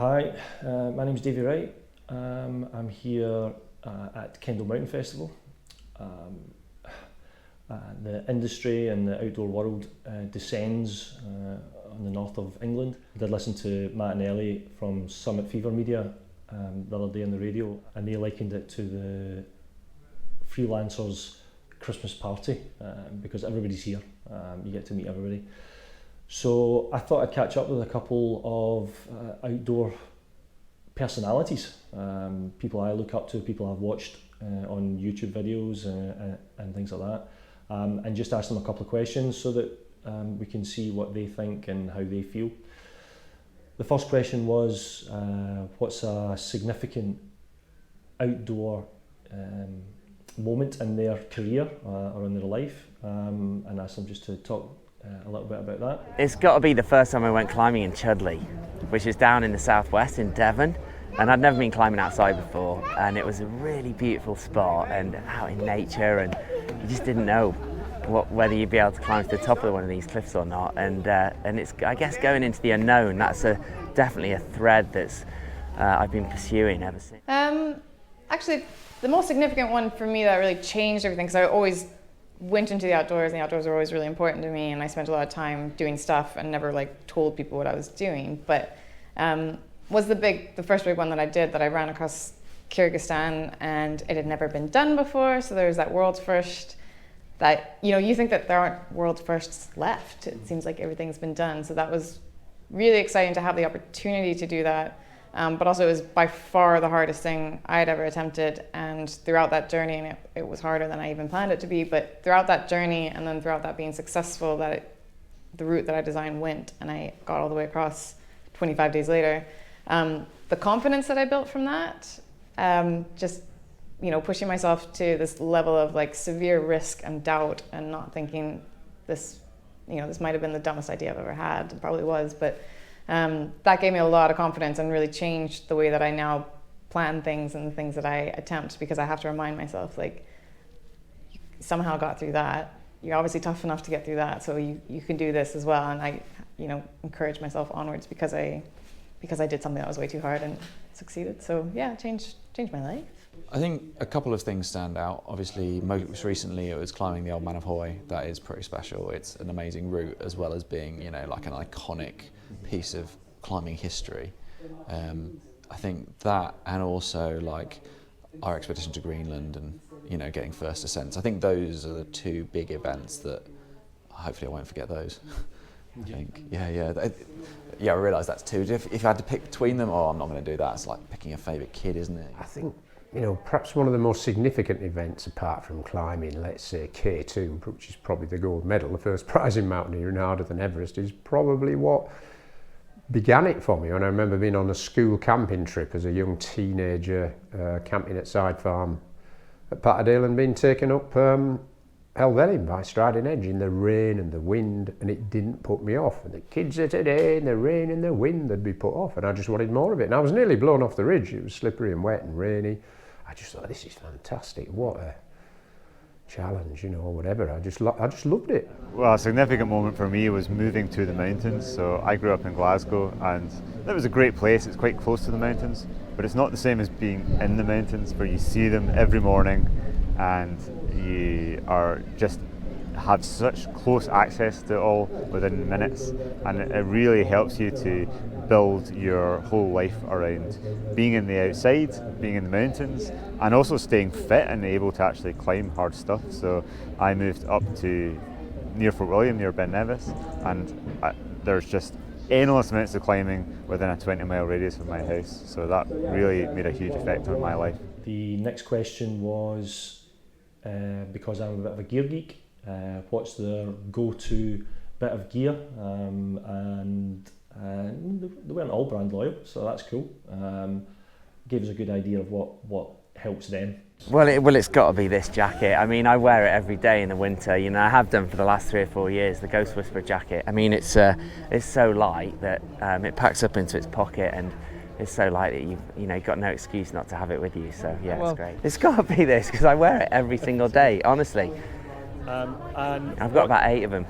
Hi, my name's Davey Wright. I'm here at Kendal Mountain Festival. The industry and the outdoor world descends on the north of England. I did listen to Matt and Ellie from Summit Fever Media the other day on the radio, and they likened it to the freelancers' Christmas party because everybody's here. You get to meet everybody. So I thought I'd catch up with a couple of outdoor personalities, people I look up to, people I've watched on YouTube videos and things like that, and just ask them a couple of questions so that we can see what they think and how they feel. The first question was, what's a significant outdoor moment in their career or in their life, and asked them just to talk a little bit about that. It's got to be the first time I went climbing in Chudley, which is down in the southwest in Devon, and I'd never been climbing outside before, and it was a really beautiful spot and out in nature, and you just didn't know whether you'd be able to climb to the top of one of these cliffs or not, and it's, I guess, going into the unknown. That's definitely a thread that's I've been pursuing ever since. Actually, the most significant one for me that really changed everything, because I always went into the outdoors, and the outdoors were always really important to me, and I spent a lot of time doing stuff and never told people what I was doing. But was the first big one that I did, that I ran across Kyrgyzstan, and it had never been done before. So there was that world's first. That you think that there aren't world's firsts left. It seems like everything's been done. So that was really exciting to have the opportunity to do that. But also it was by far the hardest thing I had ever attempted, and throughout that journey, and it was harder than I even planned it to be, but throughout that journey and then throughout that being successful, the route that I designed went, and I got all the way across 25 days later. The confidence that I built from that, just pushing myself to this level of severe risk and doubt, and not thinking this might have been the dumbest idea I've ever had. It probably was, but that gave me a lot of confidence and really changed the way that I now plan things and the things that I attempt, because I have to remind myself, you somehow got through that. You're obviously tough enough to get through that, so you can do this as well. And I, encourage myself onwards because I did something that was way too hard and succeeded. So yeah, changed my life. I think a couple of things stand out. Obviously, most recently it was climbing the Old Man of Hoy. That is pretty special. It's an amazing route, as well as being, an iconic piece of climbing history. I think that, and also our expedition to Greenland and getting first ascents. I think those are the two big events that hopefully I won't forget those. I think, I realise that's two. If I had to pick between them, I'm not going to do that. It's like picking a favourite kid, isn't it? I think, perhaps one of the most significant events, apart from climbing, let's say K2, which is probably the gold medal, the first prize in mountaineering, harder than Everest, is probably what began it for me. And I remember being on a school camping trip as a young teenager, camping at Side Farm at Patterdale, and being taken up Helvellyn by Striding Edge in the rain and the wind, and it didn't put me off. And the kids of today, in the rain and the wind, they'd be put off, and I just wanted more of it. And I was nearly blown off the ridge. It was slippery and wet and rainy. I just thought, this is fantastic. What a challenge, or whatever. I just loved it. Well, a significant moment for me was moving to the mountains. So I grew up in Glasgow, and that was a great place. It's quite close to the mountains, but it's not the same as being in the mountains, where you see them every morning, and you are just have such close access to it all within minutes, and it really helps you to build your whole life around being in the outside, being in the mountains, and also staying fit and able to actually climb hard stuff. So I moved up to near Fort William, near Ben Nevis, and there's just endless amounts of climbing within a 20-mile radius of my house. So that really made a huge effect on my life. The next question was, because I'm a bit of a gear geek, what's their go-to bit of gear, and they weren't all brand loyal, so that's cool. Gave us a good idea of what helps them. Well, it's got to be this jacket. I mean, I wear it every day in the winter. I have done for the last 3 or 4 years. The Ghost Whisperer jacket. I mean, it's so light that it packs up into its pocket, and it's so light that you've got no excuse not to have it with you. So yeah, it's great. It's got to be this, because I wear it every single day. Honestly, And I've got about 8 of them.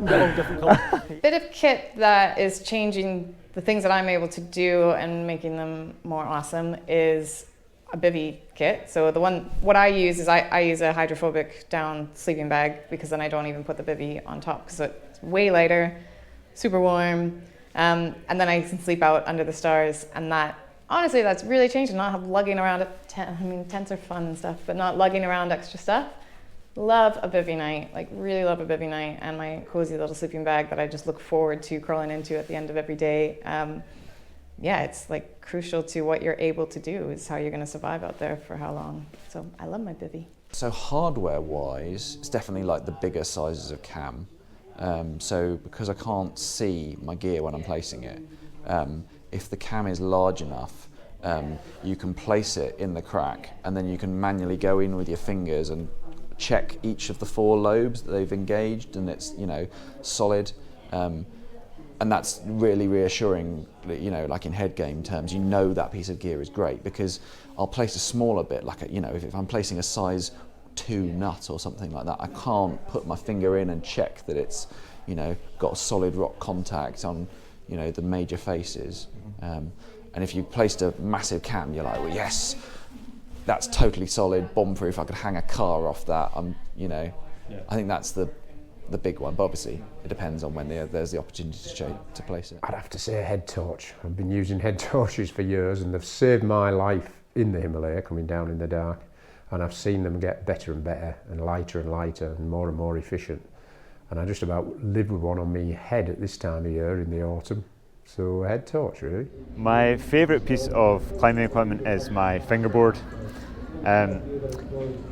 they're all different colours. Bit of kit that is changing the things that I'm able to do and making them more awesome is a bivvy kit. So what I use is I use a hydrophobic down sleeping bag, because then I don't even put the bivvy on top, because it's way lighter, super warm, and then I can sleep out under the stars. And that, honestly, that's really changed. Not have lugging around tents are fun and stuff, but not lugging around extra stuff. Love a bivvy night, like really love a bivvy night, and my cozy little sleeping bag that I just look forward to crawling into at the end of every day. Yeah, it's like crucial to what you're able to do, is how you're going to survive out there for how long. So I love my bivvy. So hardware-wise, it's definitely like the bigger sizes of cam. So because I can't see my gear when I'm placing it, if the cam is large enough, you can place it in the crack, and then you can manually go in with your fingers and check each of the 4 lobes that they've engaged, and it's, you know, solid. And that's really reassuring, you know, like in head game terms, you know that piece of gear is great, because I'll place a smaller bit, like, you know, if I'm placing a size 2 nut or something like that, I can't put my finger in and check that it's, you know, got a solid rock contact on, you know, the major faces. And if you placed a massive cam, you're like, well, yes, that's totally solid, bomb-proof. I could hang a car off that. You know, Yeah. I think that's the big one. But obviously, it depends on when there's the opportunity to place it. I'd have to say a head torch. I've been using head torches for years, and they've saved my life in the Himalaya, coming down in the dark. And I've seen them get better and better, and lighter and more efficient. And I just about live with one on my head at this time of year in the autumn. So a head torch, really. My favourite piece of climbing equipment is my fingerboard.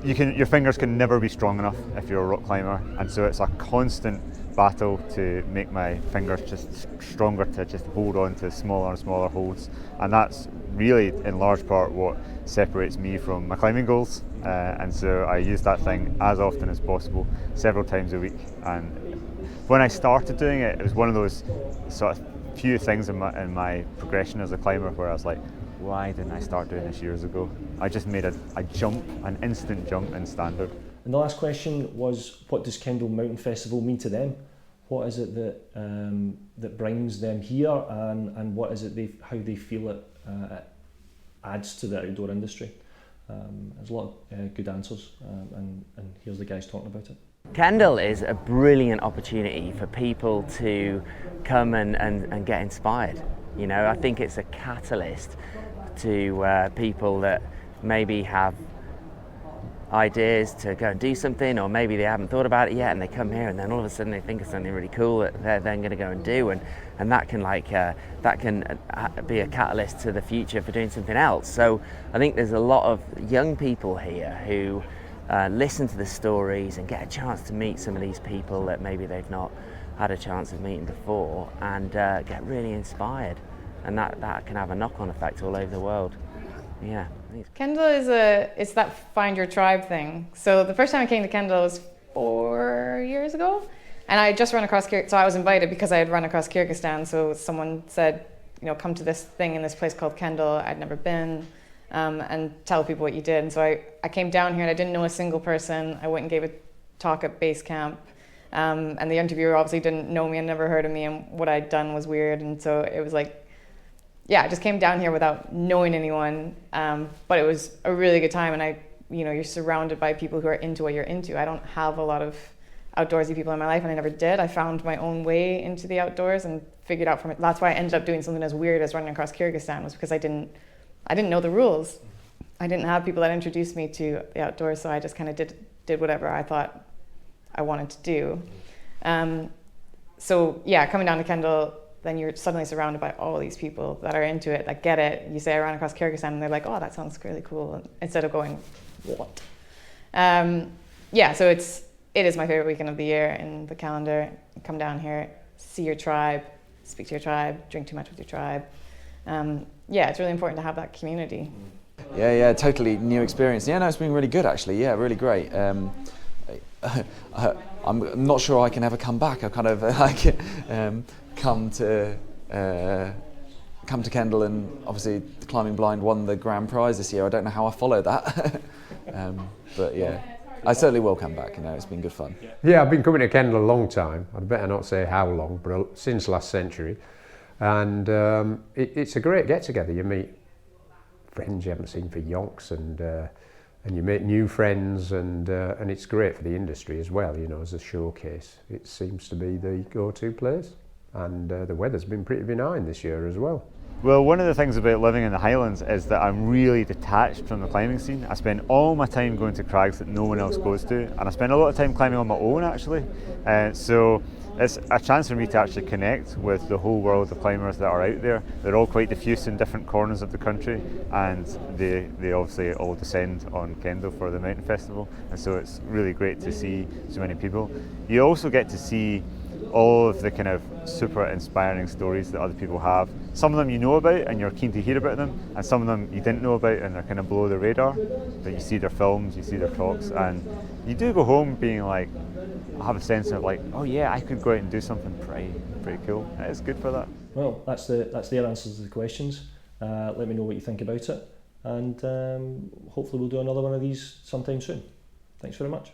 Your fingers can never be strong enough if you're a rock climber, and so it's a constant battle to make my fingers just stronger, to just hold on to smaller and smaller holds, and that's really in large part what separates me from my climbing goals. And so I use that thing as often as possible, several times a week. And when I started doing it, it was one of those sort of few things in my progression as a climber where I was like, why didn't I start doing this years ago? I just made a jump, an instant jump in standard. And the last question was, what does Kendal Mountain Festival mean to them? What is it that brings them here, and what is it how they feel it adds to the outdoor industry? There's a lot of good answers, and here's the guys talking about it. Kendal is a brilliant opportunity for people to come and get inspired. You know, I think it's a catalyst to people that maybe have ideas to go and do something, or maybe they haven't thought about it yet, and they come here and then all of a sudden they think of something really cool that they're then going to go and do, and that can be a catalyst to the future for doing something else. So I think there's a lot of young people here who listen to the stories and get a chance to meet some of these people that maybe they've not had a chance of meeting before, and get really inspired, and that can have a knock-on effect all over the world. Yeah. Kendal it's that find your tribe thing. So the first time I came to Kendal was 4 years ago, and I had just run across so I was invited because I had run across Kyrgyzstan. So someone said, you know, come to this thing in this place called Kendal. I'd never been, and tell people what you did. And so I came down here and I didn't know a single person. I went and gave a talk at base camp, and the interviewer obviously didn't know me and never heard of me, and what I'd done was weird. And so it was like, yeah, I just came down here without knowing anyone, but it was a really good time, and you're surrounded by people who are into what you're into. I don't have a lot of outdoorsy people in my life, and I never did. I found my own way into the outdoors and figured out from it. That's why I ended up doing something as weird as running across Kyrgyzstan, was because I didn't know the rules. I didn't have people that introduced me to the outdoors, so I just kind of did whatever I thought I wanted to do. So yeah, coming down to Kendal, then you're suddenly surrounded by all these people that are into it, that get it. You say I ran across Kyrgyzstan, and they're like, oh, that sounds really cool, instead of going, what? Yeah, so it is my favorite weekend of the year in the calendar. Come down here, see your tribe, speak to your tribe, drink too much with your tribe. Yeah, it's really important to have that community. Yeah, totally new experience. Yeah, no, it's been really good actually. Yeah, really great. I'm not sure I can ever come back. I've kind of come to Kendal, and obviously the Climbing Blind won the grand prize this year. I don't know how I follow that, but yeah, I certainly will come back. You know, it's been good fun. Yeah, I've been coming to Kendal a long time. I'd better not say how long, but since last century. And it's a great get-together. You meet friends you haven't seen for yonks, and you make new friends, and it's great for the industry as well, you know, as a showcase. It seems to be the go-to place, and the weather's been pretty benign this year as well. Well, one of the things about living in the Highlands is that I'm really detached from the climbing scene. I spend all my time going to crags that no one else goes to, and I spend a lot of time climbing on my own actually. So it's a chance for me to actually connect with the whole world of climbers that are out there. They're all quite diffuse in different corners of the country, and they obviously all descend on Kendal for the Mountain Festival, and so it's really great to see so many people. You also get to see all of the kind of super inspiring stories that other people have. Some of them you know about and you're keen to hear about them, and some of them you didn't know about and they're kind of below the radar, but you see their films, you see their talks, and you do go home being like, I have a sense of like, oh yeah, I could go out and do something pretty cool. It's good for that. Well, that's their answers to the questions. Let me know what you think about it, and hopefully we'll do another one of these sometime soon. Thanks very much.